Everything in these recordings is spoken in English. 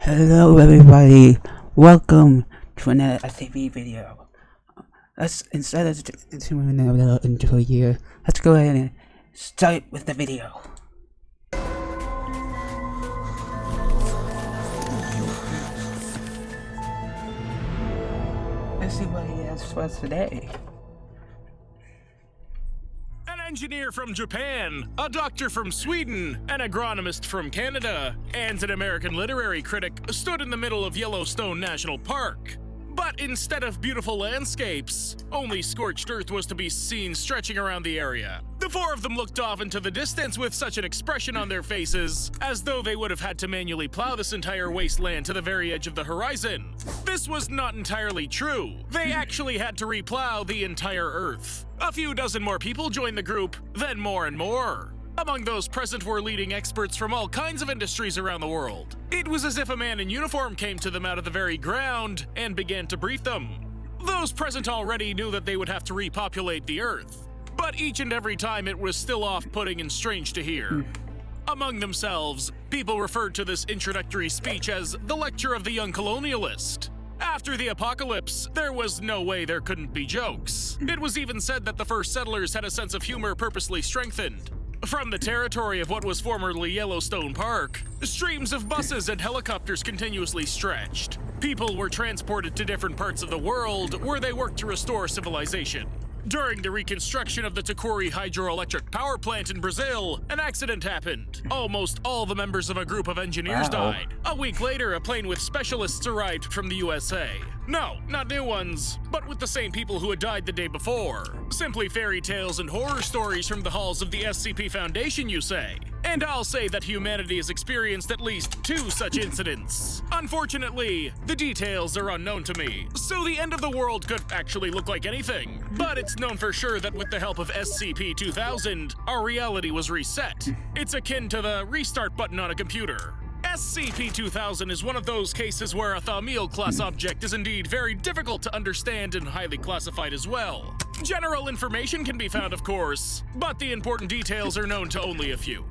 Hello everybody, welcome to another SCP video. Instead of doing a little intro here, let's go ahead and start with the video. Let's see what he has for us today. An engineer from Japan, a doctor from Sweden, an agronomist from Canada, and an American literary critic stood in the middle of Yellowstone National Park. But instead of beautiful landscapes, only scorched earth was to be seen stretching around the area. The four of them looked off into the distance with such an expression on their faces, as though they would have had to manually plow this entire wasteland to the very edge of the horizon. This was not entirely true. They actually had to replow the entire earth. A few dozen more people joined the group, then more and more. Among those present were leading experts from all kinds of industries around the world. It was as if a man in uniform came to them out of the very ground and began to brief them. Those present already knew that they would have to repopulate the earth, but each and every time it was still off-putting and strange to hear. Among themselves, people referred to this introductory speech as the lecture of the young colonialist. After the apocalypse, there was no way there couldn't be jokes. It was even said that the first settlers had a sense of humor purposely strengthened. From the territory of what was formerly Yellowstone Park, streams of buses and helicopters continuously stretched. People were transported to different parts of the world where they worked to restore civilization. During the reconstruction of the Tucuri hydroelectric power plant in Brazil, an accident happened. Almost all the members of a group of engineers died. A week later, a plane with specialists arrived from the USA. No, not new ones, but with the same people who had died the day before. Simply fairy tales and horror stories from the halls of the SCP Foundation, you say? And I'll say that humanity has experienced at least 2 such incidents. Unfortunately, the details are unknown to me, so the end of the world could actually look like anything. But it's known for sure that with the help of SCP-2000, our reality was reset. It's akin to the restart button on a computer. SCP-2000 is one of those cases where a Thaumiel-class object is indeed very difficult to understand and highly classified as well. General information can be found, of course, but the important details are known to only a few.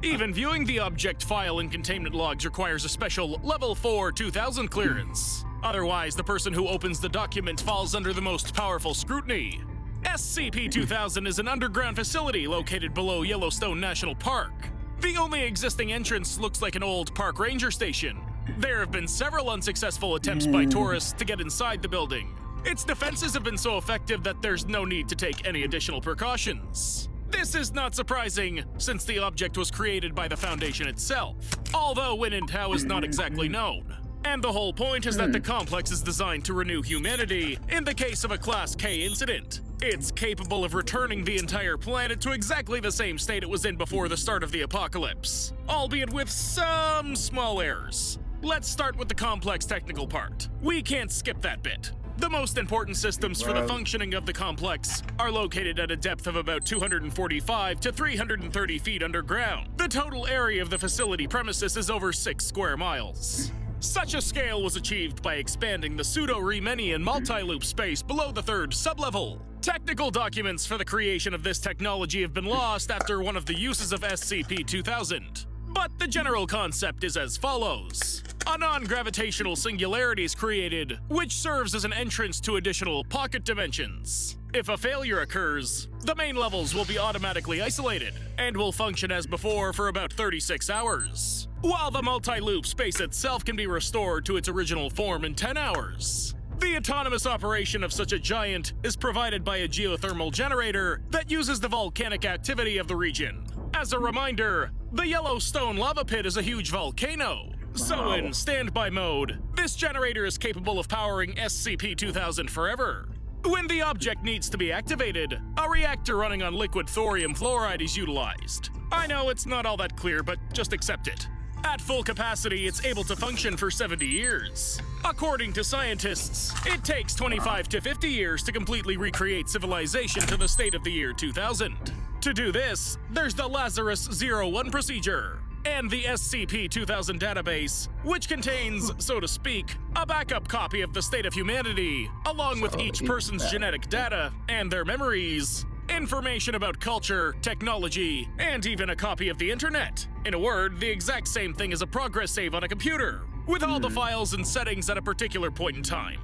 Even viewing the object file and containment logs requires a special Level 4 2000 clearance. Otherwise, the person who opens the document falls under the most powerful scrutiny. SCP-2000 is an underground facility located below Yellowstone National Park. The only existing entrance looks like an old park ranger station. There have been several unsuccessful attempts by tourists to get inside the building. Its defenses have been so effective that there's no need to take any additional precautions. This is not surprising, since the object was created by the Foundation itself, although when and how is not exactly known. And the whole point is that the complex is designed to renew humanity in the case of a Class K incident. It's capable of returning the entire planet to exactly the same state it was in before the start of the apocalypse, albeit with some small errors. Let's start with the complex technical part. We can't skip that bit. The most important systems for the functioning of the complex are located at a depth of about 245 to 330 feet underground. The total area of the facility premises is over 6 square miles. Such a scale was achieved by expanding the pseudo-Riemannian multi-loop space below the 3rd sublevel. Technical documents for the creation of this technology have been lost after one of the uses of SCP-2000. But the general concept is as follows. A non-gravitational singularity is created, which serves as an entrance to additional pocket dimensions. If a failure occurs, the main levels will be automatically isolated and will function as before for about 36 hours, while the multi-loop space itself can be restored to its original form in 10 hours. The autonomous operation of such a giant is provided by a geothermal generator that uses the volcanic activity of the region. As a reminder, the Yellowstone lava pit is a huge volcano. So in standby mode, this generator is capable of powering SCP-2000 forever. When the object needs to be activated, a reactor running on liquid thorium fluoride is utilized. I know it's not all that clear, but just accept it. At full capacity, it's able to function for 70 years. According to scientists, it takes 25 to 50 years to completely recreate civilization to the state of the year 2000. To do this, there's the Lazarus 01 procedure and the SCP-2000 database, which contains, so to speak, a backup copy of the state of humanity, along with each person's genetic data and their memories, information about culture, technology, and even a copy of the internet. In a word, the exact same thing as a progress save on a computer. with all the files and settings at a particular point in time.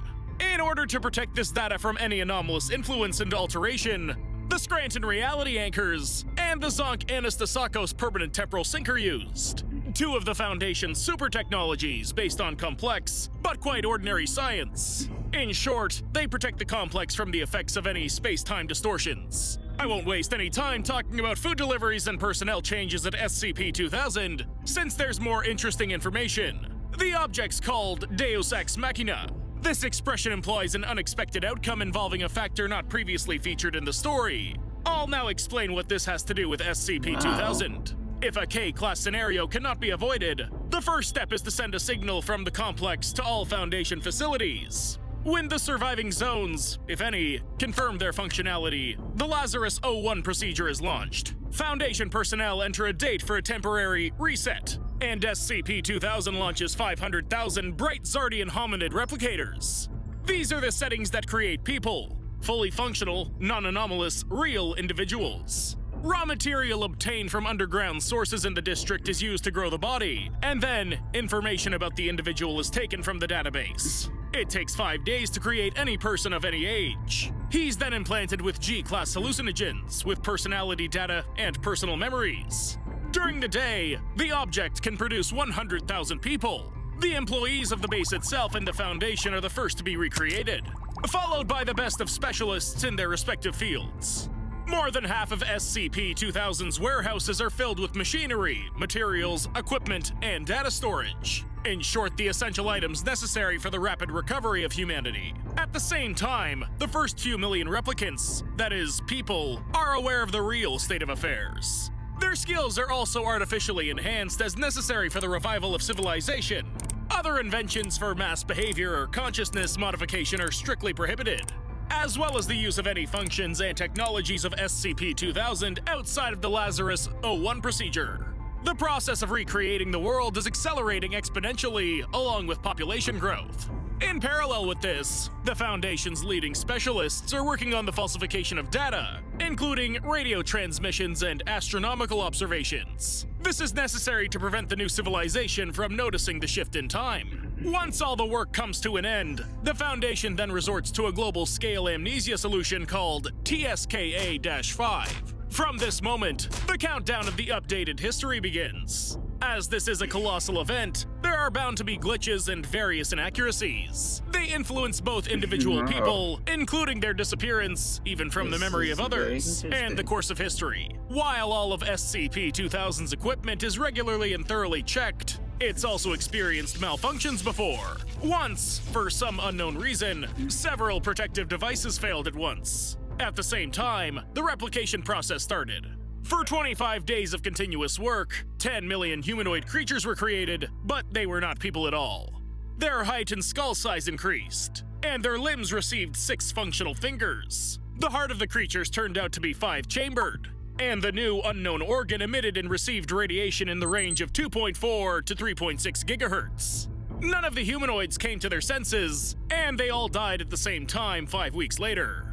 In order to protect this data from any anomalous influence and alteration, the Scranton Reality Anchors and the Zonk Anastasakos Permanent Temporal Sync are used. Two of the Foundation's super technologies based on complex, but quite ordinary science. In short, they protect the complex from the effects of any space-time distortions. I won't waste any time talking about food deliveries and personnel changes at SCP-2000, since there's more interesting information. The object's called Deus Ex Machina. This expression implies an unexpected outcome involving a factor not previously featured in the story. I'll now explain what this has to do with SCP-2000. If a K-class scenario cannot be avoided, the first step is to send a signal from the complex to all Foundation facilities. When the surviving zones, if any, confirm their functionality, the Lazarus 01 procedure is launched. Foundation personnel enter a date for a temporary reset, and SCP-2000 launches 500,000 bright Zardian hominid replicators. These are the settings that create people, fully functional, non-anomalous, real individuals. Raw material obtained from underground sources in the district is used to grow the body, and then information about the individual is taken from the database. It takes 5 days to create any person of any age. He's then implanted with G-class hallucinogens, with personality data and personal memories. During the day, the object can produce 100,000 people. The employees of the base itself and the Foundation are the first to be recreated, followed by the best of specialists in their respective fields. More than half of SCP-2000's warehouses are filled with machinery, materials, equipment, and data storage. In short, the essential items necessary for the rapid recovery of humanity. At the same time, the first few million replicants, that is, people, are aware of the real state of affairs. Their skills are also artificially enhanced as necessary for the revival of civilization. Other inventions for mass behavior or consciousness modification are strictly prohibited, as well as the use of any functions and technologies of SCP-2000 outside of the Lazarus 01 procedure. The process of recreating the world is accelerating exponentially along with population growth. In parallel with this, the Foundation's leading specialists are working on the falsification of data, including radio transmissions and astronomical observations. This is necessary to prevent the new civilization from noticing the shift in time. Once all the work comes to an end, the Foundation then resorts to a global-scale amnesia solution called TSKA-5. From this moment, the countdown of the updated history begins. As this is a colossal event, there are bound to be glitches and various inaccuracies. They influence both individual people, including their disappearance, even from the memory of others, and the course of history. While all of SCP-2000's equipment is regularly and thoroughly checked, it's also experienced malfunctions before. Once, for some unknown reason, several protective devices failed at once. At the same time, the replication process started. For 25 days of continuous work, 10 million humanoid creatures were created, but they were not people at all. Their height and skull size increased, and their limbs received 6 functional fingers. The heart of the creatures turned out to be 5-chambered, and the new unknown organ emitted and received radiation in the range of 2.4 to 3.6 gigahertz. None of the humanoids came to their senses, and they all died at the same time 5 weeks later.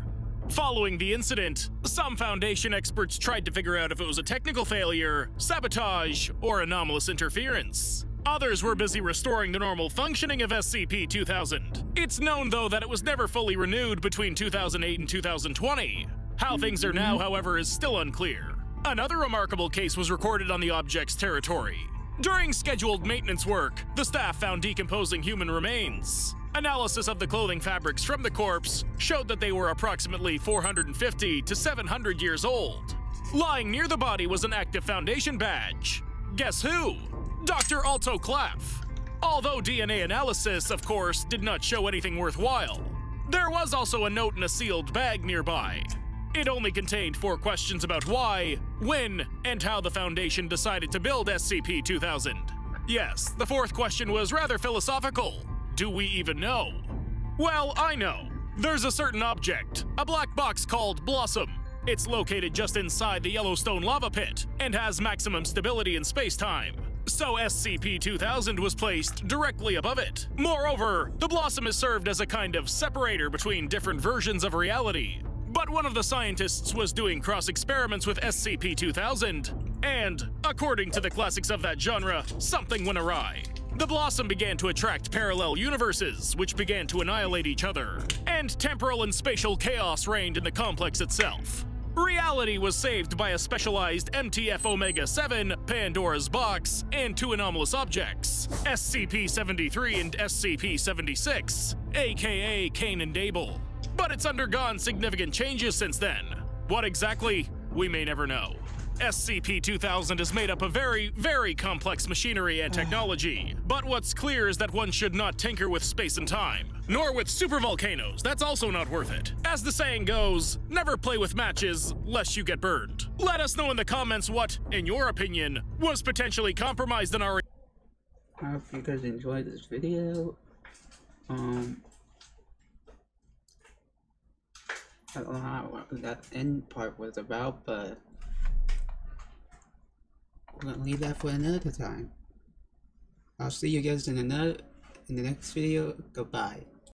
Following the incident, some Foundation experts tried to figure out if it was a technical failure, sabotage, or anomalous interference. Others were busy restoring the normal functioning of SCP-2000. It's known, though, that it was never fully renewed between 2008 and 2020. How things are now, however, is still unclear. Another remarkable case was recorded on the object's territory. During scheduled maintenance work, the staff found decomposing human remains. Analysis of the clothing fabrics from the corpse showed that they were approximately 450 to 700 years old. Lying near the body was an active Foundation badge. Guess who? Dr. Alto Claff. Although DNA analysis, of course, did not show anything worthwhile, there was also a note in a sealed bag nearby. It only contained 4 questions about why, when, and how the Foundation decided to build SCP-2000. Yes, the 4th question was rather philosophical. Do we even know? Well, I know. There's a certain object, a black box called Blossom. It's located just inside the Yellowstone lava pit and has maximum stability in space-time. So SCP-2000 was placed directly above it. Moreover, the Blossom is served as a kind of separator between different versions of reality. But one of the scientists was doing cross-experiments with SCP-2000, and, according to the classics of that genre, something went awry. The Blossom began to attract parallel universes, which began to annihilate each other, and temporal and spatial chaos reigned in the complex itself. Reality was saved by a specialized MTF Omega-7, Pandora's Box, and two anomalous objects, SCP-73 and SCP-76, aka Cain and Abel. But it's undergone significant changes since then. What exactly? We may never know. SCP-2000 is made up of very, very complex machinery and technology, but what's clear is that one should not tinker with space and time, nor with supervolcanoes. That's also not worth it. As the saying goes, never play with matches lest you get burned. Let us know in the comments what, in your opinion, was potentially compromised in our... I hope you guys enjoyed this video. I don't know what that end part was about, but we're gonna leave that for another time. I'll see you guys in the next video. Goodbye.